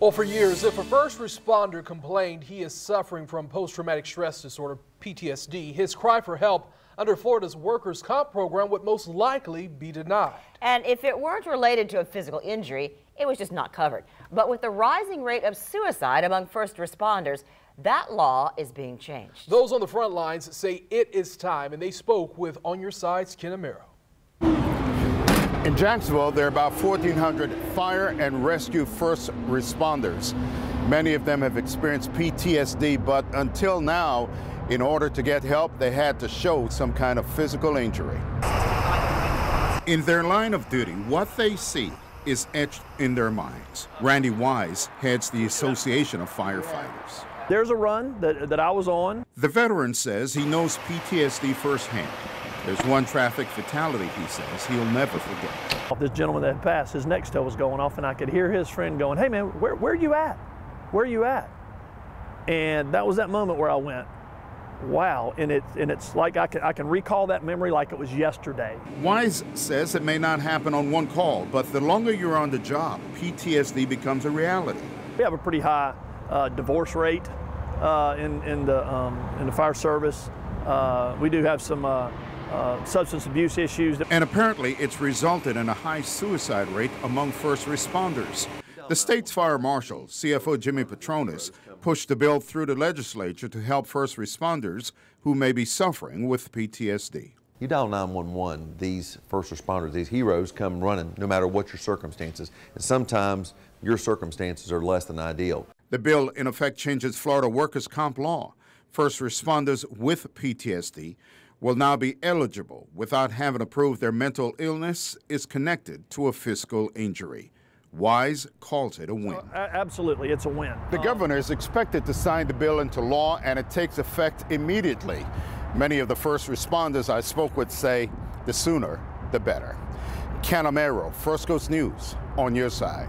Well, for years, if a first responder complained he is suffering from post-traumatic stress disorder, PTSD, his cry for help under Florida's workers' comp program would most likely be denied. And if it weren't related to a physical injury, it was just not covered. But with the rising rate of suicide among first responders, that law is being changed. Those on the front lines say it is time, and they spoke with On Your Side's Ken Amaro. In Jacksonville, there are about 1,400 fire and rescue first responders. Many of them have experienced PTSD, but until now, in order to get help, they had to show some kind of physical injury. In their line of duty, what they see is etched in their minds. Randy Wise heads the Association of Firefighters. There's a run that I was on. The veteran says he knows PTSD firsthand. There's one traffic fatality, he says, he'll never forget. This gentleman that passed, his Nextel was going off, and I could hear his friend going, "Hey man, where are you at? Where are you at?" And that was that moment where I went, wow, and it's like I can recall that memory like it was yesterday. Wise says it may not happen on one call, but the longer you're on the job, PTSD becomes a reality. We have a pretty high divorce rate in the fire service. We do have some substance abuse issues. And apparently it's resulted in a high suicide rate among first responders. The state's fire marshal, CFO Jimmy Petronas, pushed the bill through the legislature to help first responders who may be suffering with PTSD. You dial 911, these first responders, these heroes come running no matter what your circumstances. And sometimes your circumstances are less than ideal. The bill in effect changes Florida workers' comp law. First responders with PTSD will now be eligible without having to prove their mental illness is connected to a physical injury. Wise calls it a win. Absolutely, it's a win. The governor is expected to sign the bill into law, and it takes effect immediately. Many of the first responders I spoke with say the sooner, the better. Ken Amaro, First Coast News, On Your Side.